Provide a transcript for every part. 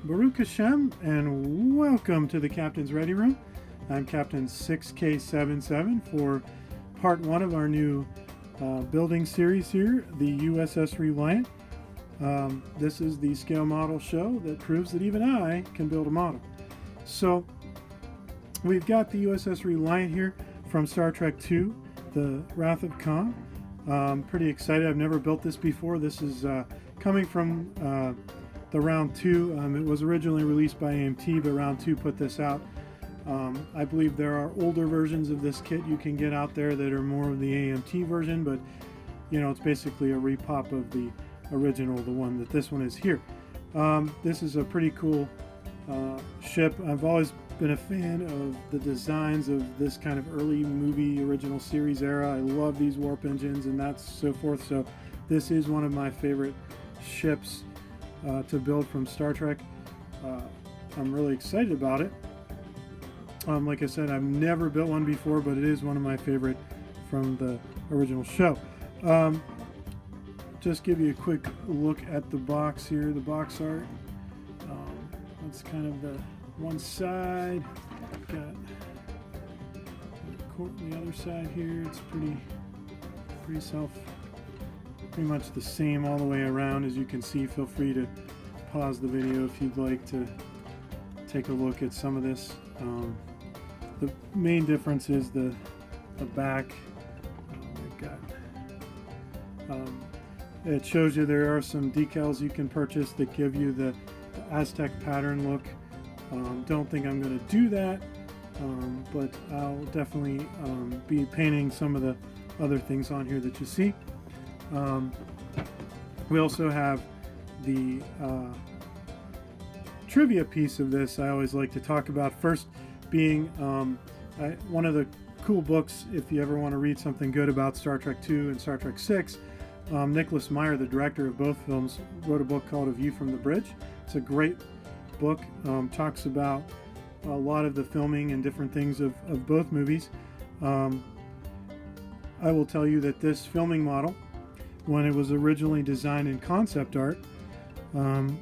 Baruch Hashem, and welcome to the Captain's Ready Room. I'm Captain 6K77 for part one of our new building series here, the USS Reliant. This is the scale model show that proves that even I can build a model. So we've got the USS Reliant here from Star Trek II, the Wrath of Khan. Pretty excited. I've never built this before. This is coming from the Round 2. It was originally released by AMT, but Round 2 put this out. I believe there are older versions of this kit you can get out there that are more of the AMT version, but you know, it's basically a repop of the original, the one that this one is here. This is a pretty cool ship. I've always been a fan of the designs of this kind of early movie original series era. I love these warp engines and that's so forth. So this is one of my favorite ships to build from Star Trek. I'm really excited about it. Like I said, I've never built one before, but it is one of my favorite from the original show. Just give you a quick look at the box here, the box art. That's kind of the one side. Got the other side here. It's pretty much the same all the way around. As you can see, feel free to pause the video if you'd like to take a look at some of this. The main difference is the back. It shows you there are some decals you can purchase that give you the Aztec pattern look. Don't think I'm going to do that, but I'll definitely be painting some of the other things on here that you see. We also have the trivia piece of this I always like to talk about. First being one of the cool books, if you ever want to read something good about Star Trek II and Star Trek VI, Nicholas Meyer, the director of both films, wrote a book called A View from the Bridge. It's a great book, talks about a lot of the filming and different things of both movies. I will tell you that this filming model, when it was originally designed in concept art,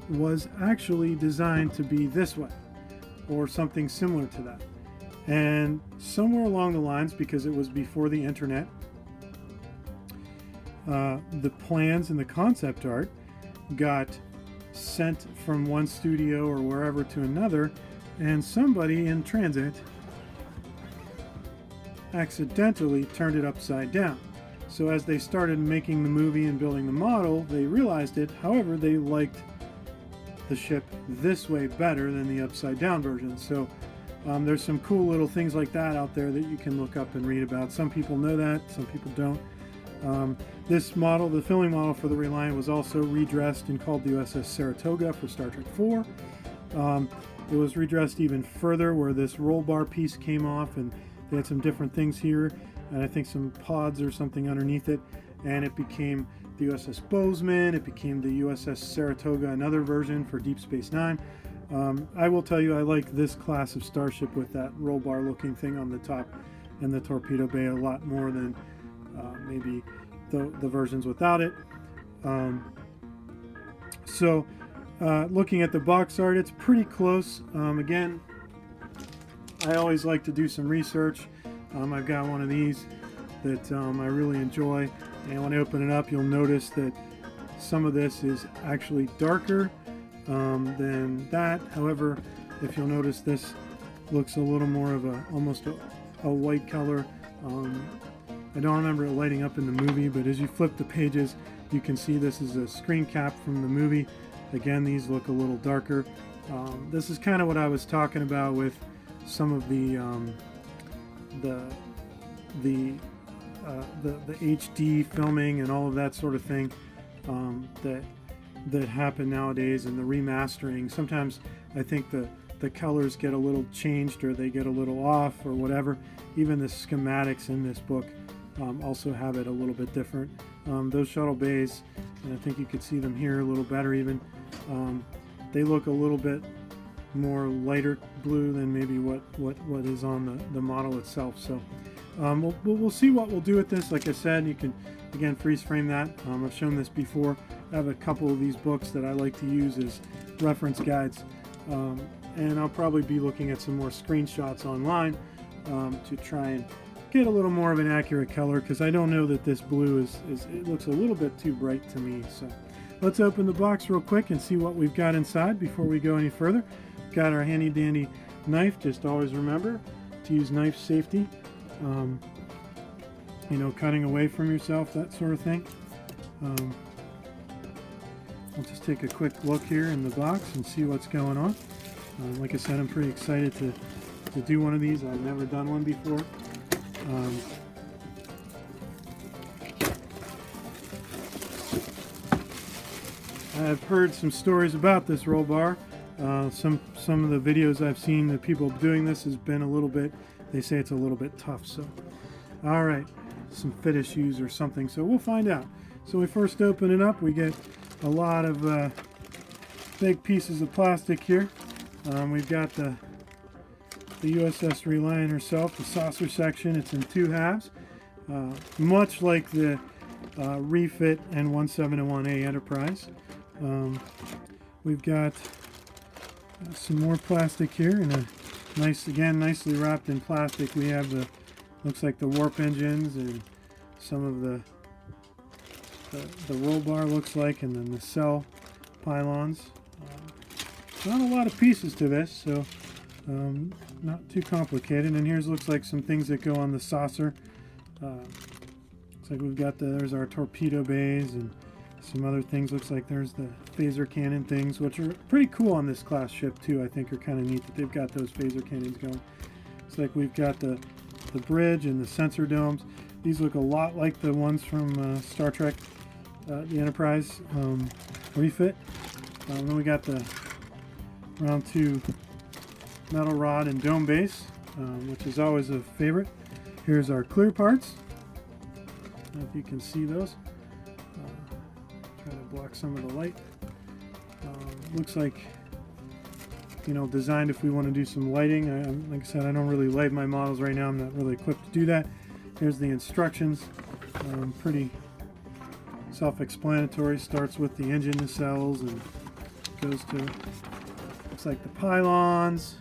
was actually designed to be this way, or something similar to that. And somewhere along the lines, because it was before the internet, the plans and the concept art got sent from one studio or wherever to another, and somebody in transit accidentally turned it upside down. So as they started making the movie and building the model, they realized it. However, they liked the ship this way better than the upside down version. So there's some cool little things like that out there that you can look up and read about. Some people know that, some people don't. This model, the filming model for the Reliant, was also redressed and called the USS Saratoga for Star Trek IV. It was redressed even further where this roll bar piece came off, and they had some different things here, and I think some pods or something underneath it, and it became the USS Bozeman. It became the USS Saratoga, another version for Deep Space Nine. I will tell you, I like this class of starship with that roll bar looking thing on the top and the torpedo bay a lot more than maybe the versions without it. Looking at the box art, it's pretty close. Again, I always like to do some research. I've got one of these that I really enjoy, and when I open it up, you'll notice that some of this is actually darker than that. However, if you'll notice, this looks a little more of almost a white color. I don't remember it lighting up in the movie, but as you flip the pages, you can see this is a screen cap from the movie. Again, these look a little darker. This is kind of what I was talking about with some of the HD filming and all of that sort of thing that happen nowadays, and the remastering. Sometimes I think the colors get a little changed, or they get a little off, or whatever. Even the schematics in this book also have it a little bit different. Those shuttle bays, and I think you could see them here a little better even, they look a little bit more lighter blue than maybe what is on the model itself. So we'll see what we'll do with this. Like I said, you can again freeze frame that. I've shown this before. I have a couple of these books that I like to use as reference guides And I'll probably be looking at some more screenshots online to try and get a little more of an accurate color, because I don't know that this blue is it looks a little bit too bright to me. So let's open the box real quick and see what we've got inside before we go any further. Got our handy dandy knife. Just always remember to use knife safety, you know, cutting away from yourself, that sort of thing. I'll just take a quick look here in the box and see what's going on. Like I said, I'm pretty excited to do one of these. I've never done one before. I've heard some stories about this roll bar. Some of the videos I've seen that people doing this has been a little bit, they say it's a little bit tough. So, all right, some fit issues or something. So we'll find out. So we first open it up, we get a lot of big pieces of plastic here. We've got the USS Reliant herself, the saucer section. It's in two halves, much like the Refit N171A Enterprise. We've got some more plastic here, and a nice, again, nicely wrapped in plastic. We have the, looks like the warp engines and some of the roll bar looks like, and then the cell pylons. Not a lot of pieces to this, so not too complicated. And here's looks like some things that go on the saucer. Looks like we've got there's our torpedo bays and some other things. Looks like there's the phaser cannon things, which are pretty cool on this class ship too. I think are kind of neat that they've got those phaser cannons going. Looks like we've got the bridge and the sensor domes. These look a lot like the ones from Star Trek, the Enterprise refit. Then we got the round 2 metal rod and dome base, which is always a favorite. Here's our clear parts. I don't know if you can see those. Try to block some of the light. Looks like, you know, designed if we want to do some lighting. Like I said, I don't really light my models right now. I'm not really equipped to do that. Here's the instructions. Pretty self-explanatory. Starts with the engine nacelles and goes to, looks like the pylons,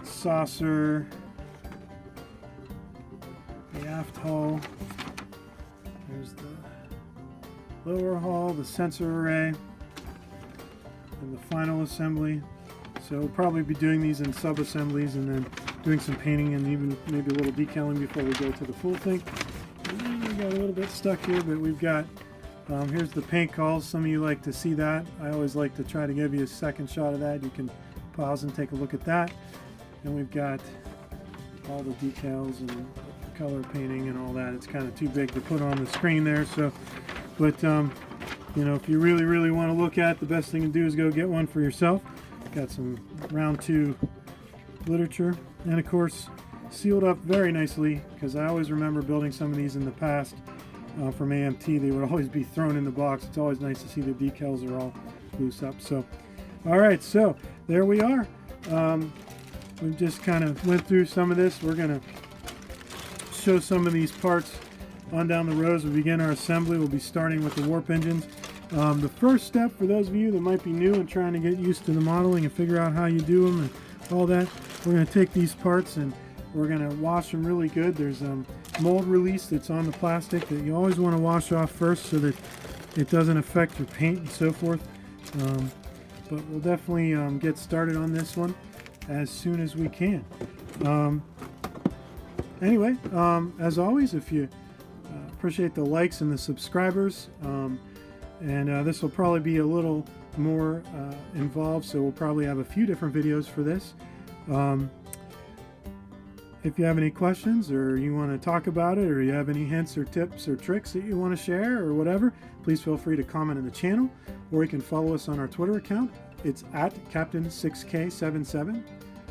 saucer, the aft hull. There's the lower hull, the sensor array, and the final assembly. So we'll probably be doing these in sub-assemblies and then doing some painting and even maybe a little decaling before we go to the full thing. We got a little bit stuck here, but we've got, here's the paint calls. Some of you like to see that. I always like to try to give you a second shot of that. You can pause and take a look at that. And we've got all the decals and the color painting and all that. It's kind of too big to put on the screen there. So, but you know, if you really want to look at, the best thing to do is go get one for yourself. Got some round 2 literature, and of course sealed up very nicely, because I always remember building some of these in the past from AMT. They would always be thrown in the box. It's always nice to see the decals are all loose up. So all right, so there we are. We just kind of went through some of this. We're going to show some of these parts on down the road as we begin our assembly. We'll be starting with the warp engines. The first step for those of you that might be new and trying to get used to the modeling and figure out how you do them and all that, we're going to take these parts and we're going to wash them really good. There's mold release that's on the plastic that you always want to wash off first so that it doesn't affect your paint and so forth. But we'll definitely get started on this one as soon as we can. Anyway, as always, if you appreciate the likes and the subscribers, and this will probably be a little more involved, so we'll probably have a few different videos for this. If you have any questions or you want to talk about it, or you have any hints or tips or tricks that you want to share or whatever, please feel free to comment in the channel, or you can follow us on our Twitter account. It's at Captain6K77.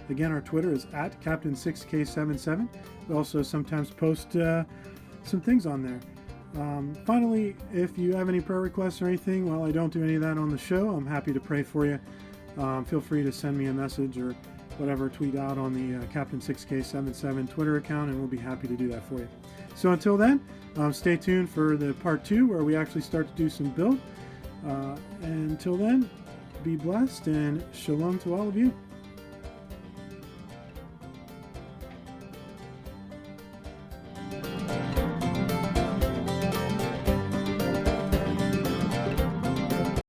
Again, our Twitter is at Captain6K77. We also sometimes post some things on there. Finally, if you have any prayer requests or anything, well, I don't do any of that on the show. I'm happy to pray for you. Feel free to send me a message or whatever, tweet out on the Captain6K77 Twitter account, and we'll be happy to do that for you. So until then, stay tuned for the part 2 where we actually start to do some build. And until then, be blessed, and shalom to all of you.